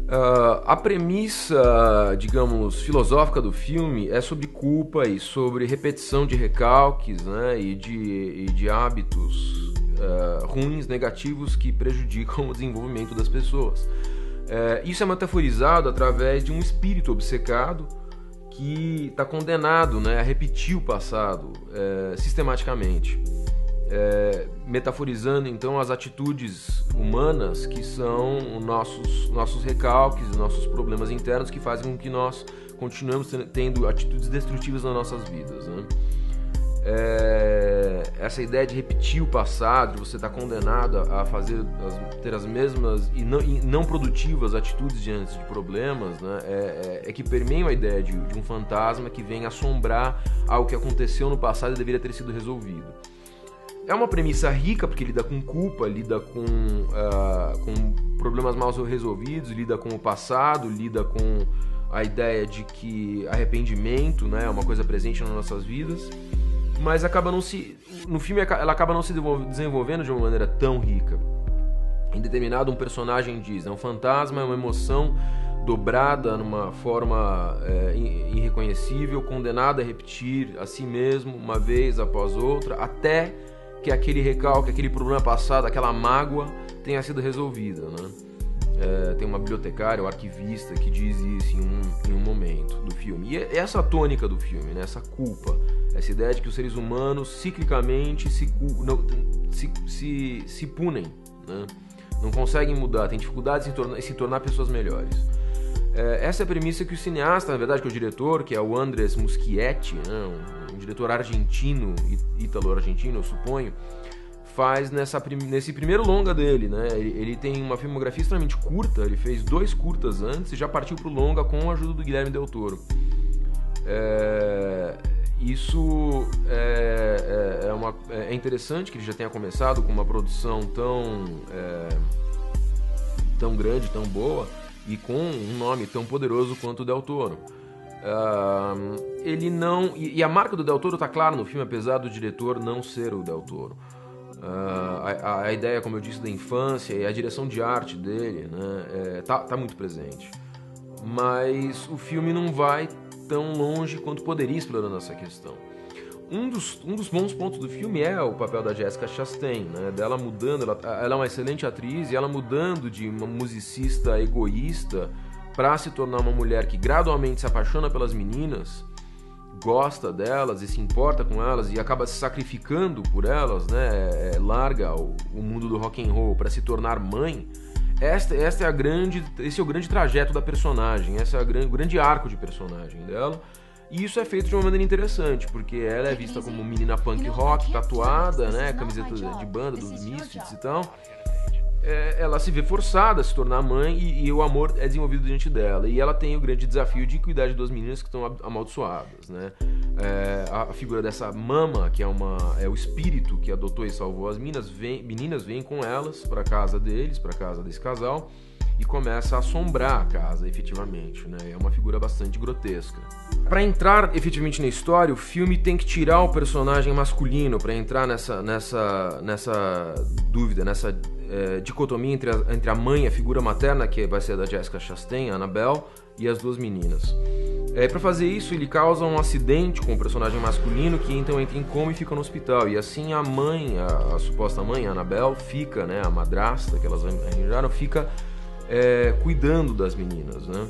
A premissa, digamos, filosófica do filme é sobre culpa e sobre repetição de recalques, né, e de hábitos ruins, negativos, que prejudicam o desenvolvimento das pessoas. Isso é metaforizado através de um espírito obcecado que está condenado, né, a repetir o passado sistematicamente. Metaforizando então as atitudes humanas, que são nossos recalques, nossos problemas internos, que fazem com que nós continuemos tendo atitudes destrutivas nas nossas vidas, né? Essa ideia de repetir o passado, de você estar condenado a ter as mesmas e não produtivas atitudes diante de problemas, né? Que permeiam a ideia de um fantasma que vem assombrar algo que aconteceu no passado e deveria ter sido resolvido. É uma premissa rica, porque lida com culpa, lida com problemas mal resolvidos, lida com o passado, lida com a ideia de que arrependimento, né, é uma coisa presente nas nossas vidas, mas no filme ela acaba não se desenvolvendo de uma maneira tão rica. Em determinado, um personagem diz, né, um fantasma é uma emoção dobrada numa forma irreconhecível, condenada a repetir a si mesmo uma vez após outra, até que aquele recalque, aquele problema passado, aquela mágoa tenha sido resolvida, né? Tem uma bibliotecária, um arquivista que diz isso em um momento do filme. E é essa a tônica do filme, né? Essa culpa, essa ideia de que os seres humanos ciclicamente se punem, né? Não conseguem mudar, têm dificuldades em se tornar pessoas melhores. Essa é a premissa que o cineasta, na verdade, que é o diretor, que é o Andrés Muschietti, né, um diretor argentino, ítalo-argentino, eu suponho, faz nesse primeiro longa dele, né? Ele tem uma filmografia extremamente curta, ele fez 2 curtas antes e já partiu para o longa com a ajuda do Guilherme Del Toro. Isso é interessante que ele já tenha começado com uma produção tão grande, tão boa, e com um nome tão poderoso quanto o Del Toro. Ele não... E a marca do Del Toro está clara no filme, apesar do diretor não ser o Del Toro. A ideia, como eu disse, da infância e a direção de arte dele, né, tá muito presente. Mas o filme não vai tão longe quanto poderia explorando essa questão. Um dos bons pontos do filme é o papel da Jessica Chastain, né? Dela mudando, ela é uma excelente atriz, e ela mudando de uma musicista egoísta para se tornar uma mulher que gradualmente se apaixona pelas meninas, gosta delas e se importa com elas e acaba se sacrificando por elas, né? Larga o mundo do rock and roll para se tornar mãe. Esse é o grande trajeto da personagem, esse é o grande arco de personagem dela. E isso é feito de uma maneira interessante, porque ela é vista como menina punk rock, tatuada, né, camiseta de banda dos Misfits e tal. Ela se vê forçada a se tornar mãe e o amor é desenvolvido diante dela. E ela tem o grande desafio de cuidar de 2 meninas que estão amaldiçoadas, né? A figura dessa mama, que é o espírito que adotou e salvou as meninas, vem com elas para casa deles, para casa desse casal, e começa a assombrar a casa, efetivamente, né? É uma figura bastante grotesca. Para entrar efetivamente na história, o filme tem que tirar o personagem masculino para entrar nessa dúvida, nessa dicotomia entre a mãe e a figura materna, que vai ser a da Jessica Chastain, a Annabelle, e as 2 meninas. Para fazer isso, ele causa um acidente com o personagem masculino, que então entra em coma e fica no hospital. E assim a mãe, a suposta mãe, a Annabelle, fica, né, a madrasta que elas arranjaram, fica cuidando das meninas, né?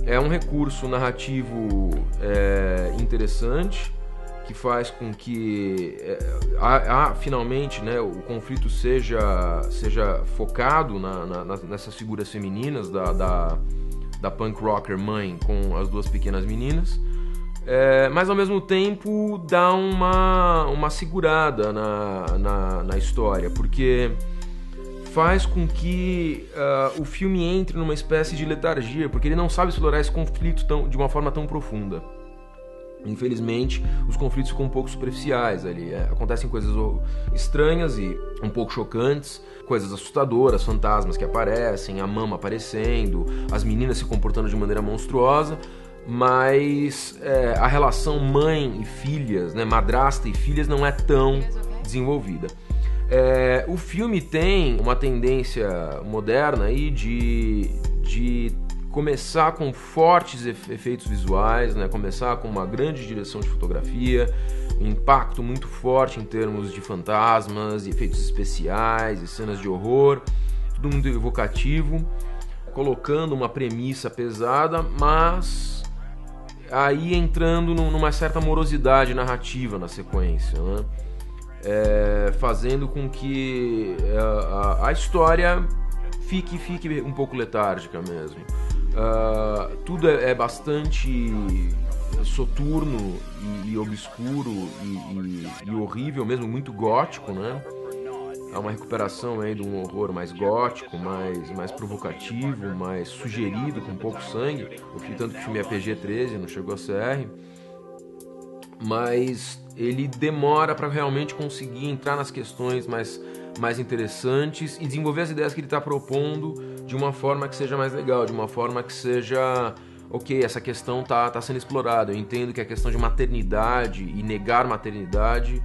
É um recurso narrativo interessante, que faz com que finalmente, né, o conflito seja focado nessas figuras femininas da punk rocker mãe com as 2 pequenas meninas, mas ao mesmo tempo dá uma segurada na história, porque faz com que o filme entre numa espécie de letargia, porque ele não sabe explorar esse conflito de uma forma tão profunda. Infelizmente, os conflitos ficam um pouco superficiais ali. Acontecem coisas estranhas e um pouco chocantes, coisas assustadoras, fantasmas que aparecem, a mama aparecendo, as meninas se comportando de maneira monstruosa, mas a relação mãe e filhas, né, madrasta e filhas, não é tão desenvolvida. O filme tem uma tendência moderna aí de começar com fortes efeitos visuais, né? Começar com uma grande direção de fotografia, um impacto muito forte em termos de fantasmas, e efeitos especiais e cenas de horror, tudo muito evocativo, colocando uma premissa pesada, mas aí entrando numa certa morosidade narrativa na sequência, né? Fazendo com que a história fique um pouco letárgica mesmo. Tudo é bastante soturno e obscuro e horrível mesmo, muito gótico, né? Há uma recuperação aí de um horror mais gótico, mais provocativo, mais sugerido, com pouco sangue. Tanto que o filme é PG-13, não chegou a CR. Mas ele demora para realmente conseguir entrar nas questões mais interessantes e desenvolver as ideias que ele está propondo de uma forma que seja mais legal, de uma forma que seja... Ok, essa questão tá sendo explorada. Eu entendo que a questão de maternidade e negar maternidade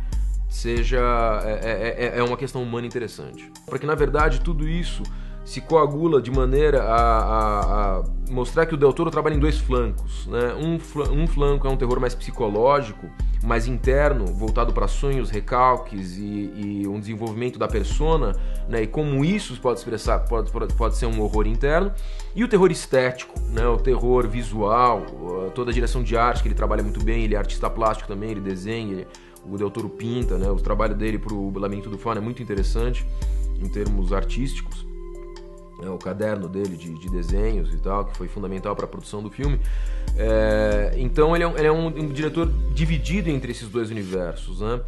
é uma questão humana interessante. Porque, na verdade, tudo isso se coagula de maneira a mostrar que o Del Toro trabalha em dois flancos, né? Um flanco é um terror mais psicológico, mais interno, voltado para sonhos, recalques e um desenvolvimento da persona, né? E como isso pode expressar, pode ser um horror interno. E o terror estético, né? O terror visual, toda a direção de arte que ele trabalha muito bem. Ele é artista plástico também, ele desenha, o Del Toro pinta, né? O trabalho dele para o Labirinto do Fauno é muito interessante em termos artísticos. O caderno dele de desenhos e tal, que foi fundamental para a produção do filme. Então ele é um diretor dividido entre esses dois universos, né?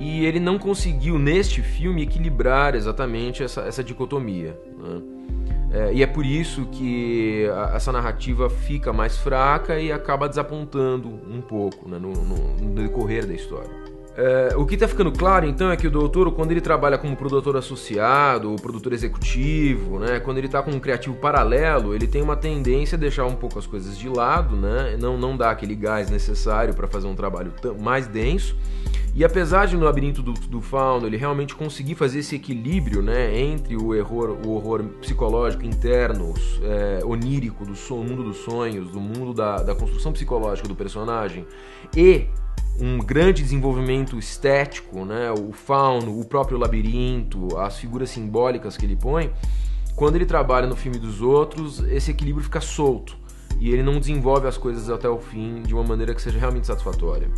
E ele não conseguiu neste filme equilibrar exatamente essa dicotomia, né? E é por isso que essa narrativa fica mais fraca e acaba desapontando um pouco, né, no decorrer da história. O que está ficando claro, então, é que o Del Toro, quando ele trabalha como produtor associado ou produtor executivo, né, quando ele está com um criativo paralelo, ele tem uma tendência a deixar um pouco as coisas de lado, né, não dá aquele gás necessário para fazer um trabalho mais denso. E apesar de no Labirinto do Fauno ele realmente conseguir fazer esse equilíbrio, né, entre o horror psicológico interno, onírico, do mundo dos sonhos, do mundo da construção psicológica do personagem, e um grande desenvolvimento estético, né? O fauno, o próprio labirinto, as figuras simbólicas que ele põe, quando ele trabalha no filme dos outros, esse equilíbrio fica solto e ele não desenvolve as coisas até o fim de uma maneira que seja realmente satisfatória.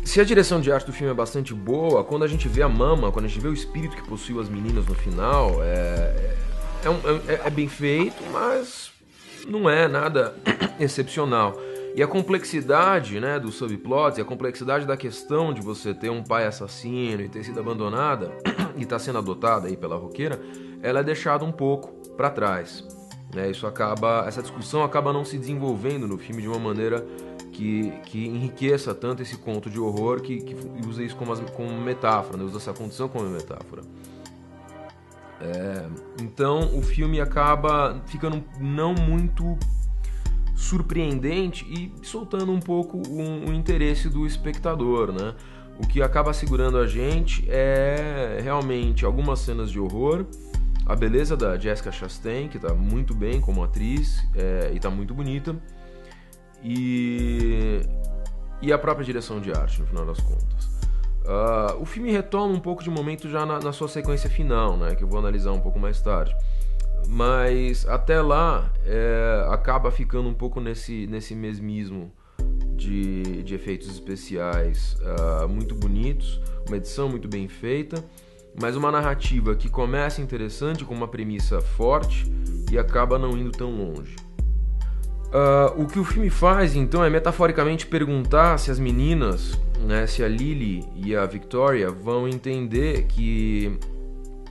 Se a direção de arte do filme é bastante boa, quando a gente vê a mama, quando a gente vê o espírito que possui as meninas no final, é bem feito, mas não é nada excepcional. E a complexidade, né, dos subplots, e a complexidade da questão de você ter um pai assassino e ter sido abandonada e estar sendo adotada aí pela roqueira, ela é deixada um pouco para trás, né? Essa discussão acaba não se desenvolvendo no filme de uma maneira que enriqueça tanto esse conto de horror, que usa isso como metáfora, né? Usa essa condição como metáfora. Então o filme acaba ficando não muito surpreendente e soltando um pouco o interesse do espectador, né? O que acaba segurando a gente é realmente algumas cenas de horror, a beleza da Jessica Chastain, que está muito bem como atriz e está muito bonita, e a própria direção de arte, no final das contas. O filme retoma um pouco de momento já na sua sequência final, né? Que eu vou analisar um pouco mais tarde. Mas até lá acaba ficando um pouco nesse mesmismo de efeitos especiais muito bonitos, uma edição muito bem feita, mas uma narrativa que começa interessante com uma premissa forte e acaba não indo tão longe. O que o filme faz então é metaforicamente perguntar se as meninas, né, se a Lily e a Victoria vão entender que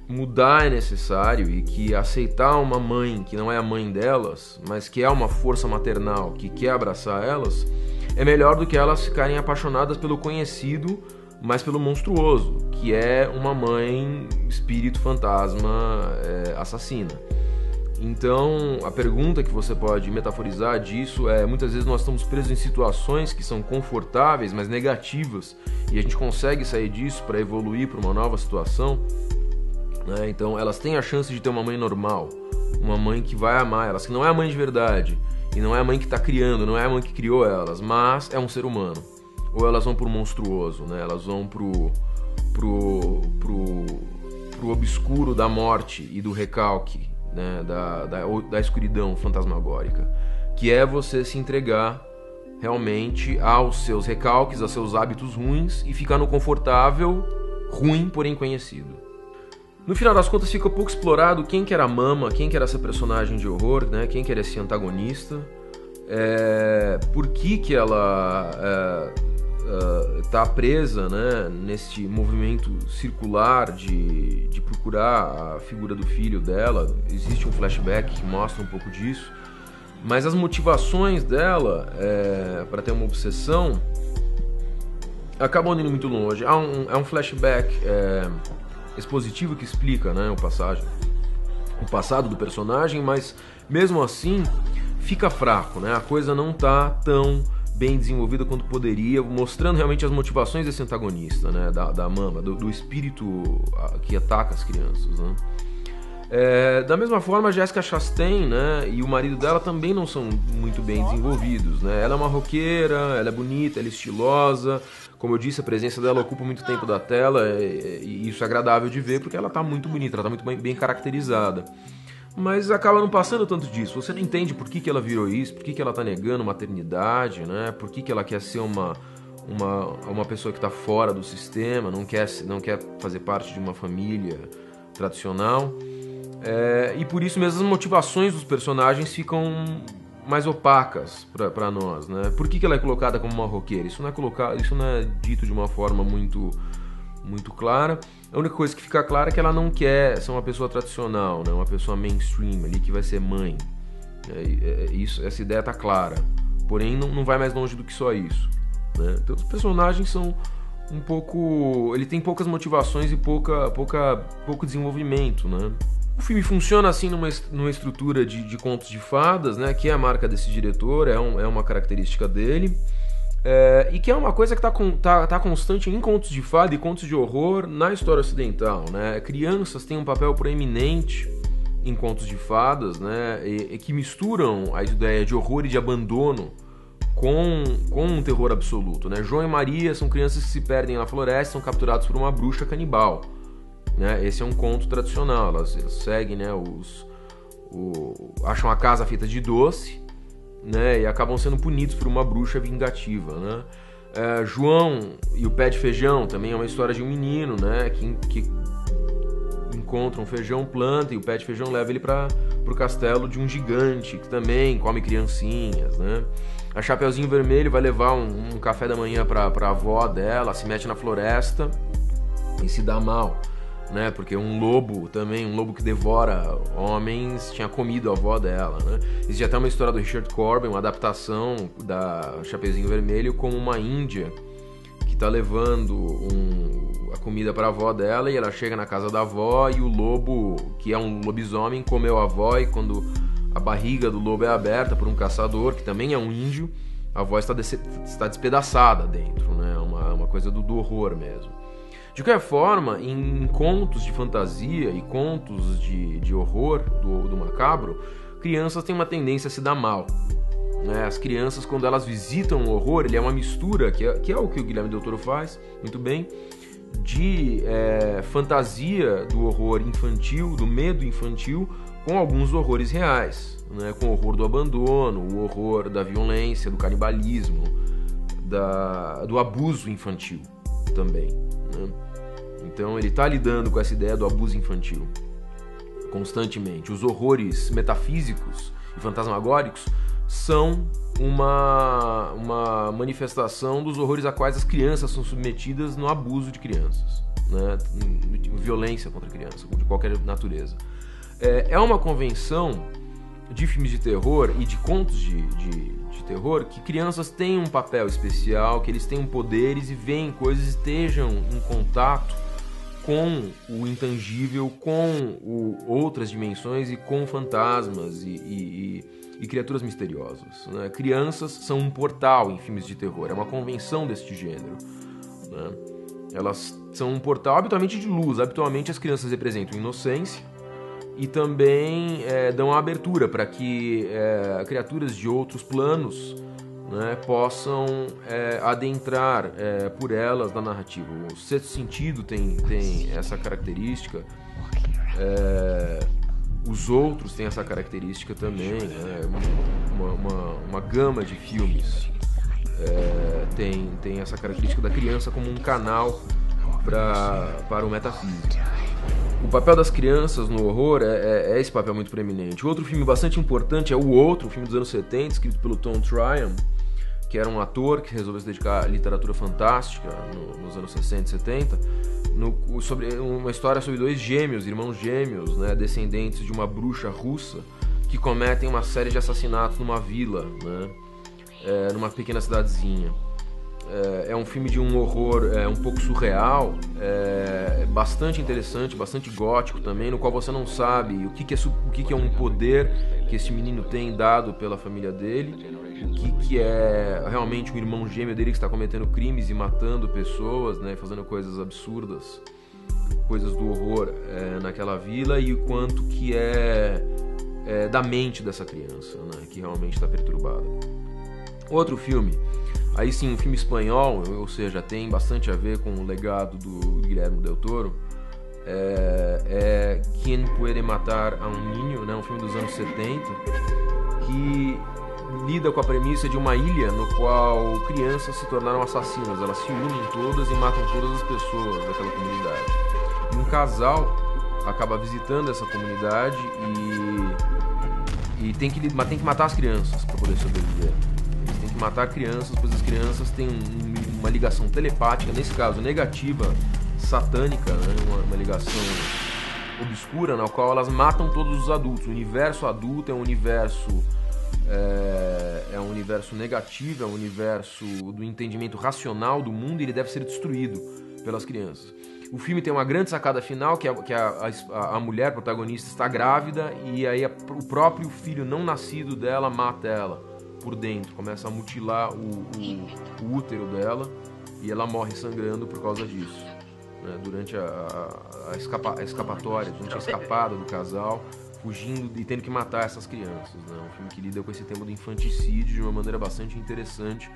mudar é necessário e que aceitar uma mãe que não é a mãe delas, mas que é uma força maternal que quer abraçar elas, é melhor do que elas ficarem apaixonadas pelo conhecido, mas pelo monstruoso, que é uma mãe espírito fantasma assassina. Então, a pergunta que você pode metaforizar disso é: muitas vezes nós estamos presos em situações que são confortáveis, mas negativas, e a gente consegue sair disso para evoluir para uma nova situação, né? Então, elas têm a chance de ter uma mãe normal, uma mãe que vai amar elas, que não é a mãe de verdade, e não é a mãe que está criando, não é a mãe que criou elas, mas é um ser humano. Ou elas vão pro monstruoso, né? Elas vão pro obscuro da morte e do recalque, né? da escuridão fantasmagórica, que é você se entregar realmente aos seus recalques, aos seus hábitos ruins e ficar no confortável, ruim, porém conhecido. No final das contas fica pouco explorado quem que era a Mama, quem que era essa personagem de horror, né? Quem que era esse antagonista, por que ela está presa, né, neste movimento circular de procurar a figura do filho dela. Existe um flashback que mostra um pouco disso, mas as motivações dela para ter uma obsessão acabam indo muito longe. É um flashback expositivo que explica, né, o passado do personagem, mas mesmo assim fica fraco, né? A coisa não tá tão bem desenvolvida quanto poderia, mostrando realmente as motivações desse antagonista, né? Da Mama, do espírito que ataca as crianças, né? Da mesma forma, a Jessica Chastain, né, e o marido dela também não são muito bem desenvolvidos, né? Ela é uma roqueira, ela é bonita, ela é estilosa. Como eu disse, a presença dela ocupa muito tempo da tela e isso é agradável de ver porque ela tá muito bonita, ela tá muito bem caracterizada. Mas acaba não passando tanto disso. Você não entende por que ela virou isso, por que ela tá negando maternidade, né? Por que ela quer ser uma pessoa que tá fora do sistema, não quer fazer parte de uma família tradicional. E por isso mesmo as motivações dos personagens ficam mais opacas para nós, né? Por que ela é colocada como uma roqueira? Isso não é dito de uma forma muito clara. A única coisa que fica clara é que ela não quer ser uma pessoa tradicional, né? Uma pessoa mainstream ali que vai ser mãe. Essa ideia tá clara. Porém, não vai mais longe do que só isso, né? Então os personagens são um pouco... Ele tem poucas motivações e pouco desenvolvimento, né? O filme funciona assim numa estrutura de contos de fadas, né? Que é a marca desse diretor, é uma característica dele. E que é uma coisa que tá constante em contos de fada e contos de horror na história ocidental, né? Crianças têm um papel proeminente em contos de fadas, né? E que misturam a ideia de horror e de abandono com um terror absoluto, né? João e Maria são crianças que se perdem na floresta, são capturados por uma bruxa canibal, né? Esse é um conto tradicional. Elas seguem, né, acham a casa feita de doce, né, e acabam sendo punidos por uma bruxa vingativa, né? João e o pé de feijão também é uma história de um menino, né, que encontra um feijão, planta, e o pé de feijão leva ele para o castelo de um gigante que também come criancinhas, né? A Chapeuzinho Vermelho vai levar um café da manhã para a avó dela, se mete na floresta e se dá mal, né? Porque um lobo que devora homens, tinha comido a avó dela, né? Existe até uma história do Richard Corbin, uma adaptação da Chapeuzinho Vermelho, como uma índia que tá levando a comida para a avó dela, e ela chega na casa da avó e o lobo, que é um lobisomem, comeu a avó, e quando a barriga do lobo é aberta por um caçador, que também é um índio, a avó está despedaçada dentro, né? Uma coisa do horror mesmo. De qualquer forma, em contos de fantasia e contos de horror do macabro, crianças têm uma tendência a se dar mal, né? As crianças, quando elas visitam o horror, ele é uma mistura, que é o que o Guilherme Del Toro faz muito bem, de fantasia do horror infantil, do medo infantil, com alguns horrores reais, né? Com o horror do abandono, o horror da violência, do canibalismo, do abuso infantil também, né? Então ele está lidando com essa ideia do abuso infantil constantemente. Os horrores metafísicos e fantasmagóricos são uma manifestação dos horrores a quais as crianças são submetidas no abuso de crianças, né? Violência contra crianças, de qualquer natureza. É uma convenção de filmes de terror e de contos de terror que crianças têm um papel especial, que eles têm poderes e veem coisas, estejam em contato com o intangível, com outras dimensões e com fantasmas e criaturas misteriosas, né? Crianças são um portal em filmes de terror, é uma convenção deste gênero, né? Elas são um portal habitualmente de luz. Habitualmente as crianças representam inocência e também dão a abertura para que criaturas de outros planos, né, possam adentrar por elas na narrativa. O Sexto Sentido tem essa característica, os outros têm essa característica também, né? Uma gama de filmes tem essa característica da criança como um canal para o metafísico. O papel das crianças no horror é esse papel muito preeminente. Outro filme bastante importante é O Outro, um filme dos anos 70, escrito pelo Tom Tryon, que era um ator que resolveu se dedicar à literatura fantástica nos anos 60 e 70, sobre uma história sobre dois gêmeos, irmãos gêmeos, né, descendentes de uma bruxa russa, que cometem uma série de assassinatos numa vila, né, numa pequena cidadezinha. É um filme de um horror um pouco surreal, bastante interessante, bastante gótico também, no qual você não sabe o que é um poder que esse menino tem dado pela família dele, o que é realmente o irmão gêmeo dele que está cometendo crimes e matando pessoas, né, fazendo coisas absurdas, coisas do horror naquela vila, e o quanto que é da mente dessa criança, né, que realmente está perturbada. Outro filme, aí sim, um filme espanhol, ou seja, tem bastante a ver com o legado do Guillermo del Toro, é Quem Puede Matar a um Niño, né, um filme dos anos 70, que lida com a premissa de uma ilha no qual crianças se tornaram assassinas. Elas se unem todas e matam todas as pessoas daquela comunidade. E um casal acaba visitando essa comunidade e tem que matar as crianças para poder sobreviver. Eles têm que matar crianças, pois as crianças têm uma ligação telepática, nesse caso negativa, satânica, né? uma ligação obscura, na qual elas matam todos os adultos. O universo adulto é um universo negativo, é um universo do entendimento racional do mundo, e ele deve ser destruído pelas crianças. O filme tem uma grande sacada final, que a mulher protagonista está grávida, e aí o próprio filho não nascido dela mata ela por dentro, começa a mutilar o útero dela, e ela morre sangrando por causa disso, né? Durante a escapatória, durante a escapada do casal, fugindo e tendo que matar essas crianças, né? Um filme que lida com esse tema do infanticídio de uma maneira bastante interessante,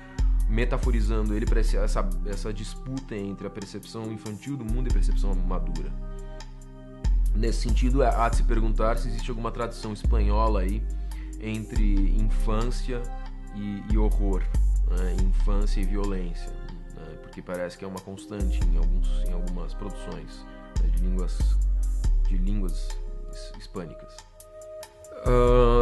metaforizando ele para essa disputa entre a percepção infantil do mundo e a percepção madura. Nesse sentido, há de se perguntar se existe alguma tradição espanhola aí entre infância e horror, né? Infância e violência, né? Porque parece que é uma constante em algumas produções, né, de línguas hispânicas.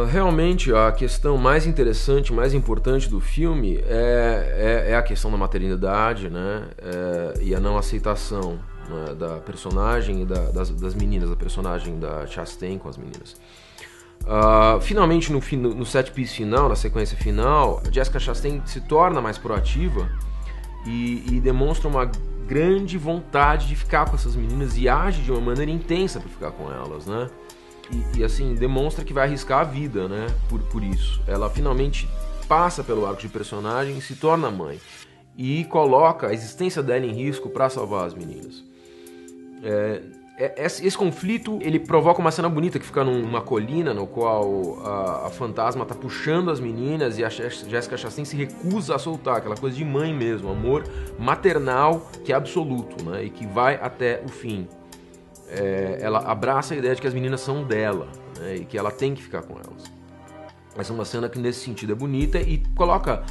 Realmente a questão mais interessante, mais importante do filme é a questão da maternidade, né, e a não aceitação, né, da personagem e das meninas, da personagem da Chastain com as meninas. Finalmente no set piece final, na sequência final, a Jessica Chastain se torna mais proativa e demonstra uma grande vontade de ficar com essas meninas e age de uma maneira intensa para ficar com elas, né? E assim, demonstra que vai arriscar a vida, né? Por isso. Ela finalmente passa pelo arco de personagem e se torna mãe. E coloca a existência dela em risco para salvar as meninas. Esse conflito, ele provoca uma cena bonita que fica numa colina, no qual a fantasma está puxando as meninas e a Jessica Chastain se recusa a soltar, aquela coisa de mãe mesmo, amor maternal que é absoluto, né? E que vai até o fim. Ela abraça a ideia de que as meninas são dela, né, e que ela tem que ficar com elas. Essa é uma cena que nesse sentido é bonita e coloca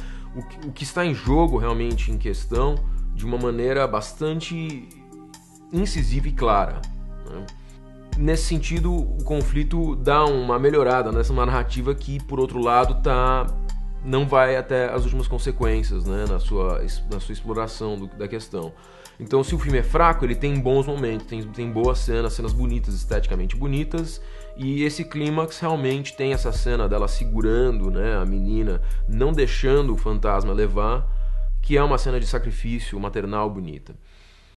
o que está em jogo realmente em questão de uma maneira bastante incisiva e clara, né? Nesse sentido, o conflito dá uma melhorada nessa narrativa que, por outro lado, não vai até as últimas consequências, né, na sua exploração da questão. Então, se o filme é fraco, ele tem bons momentos, tem boas cenas bonitas, esteticamente bonitas, e esse clímax realmente tem essa cena dela segurando, né, a menina, não deixando o fantasma levar, que é uma cena de sacrifício maternal bonita.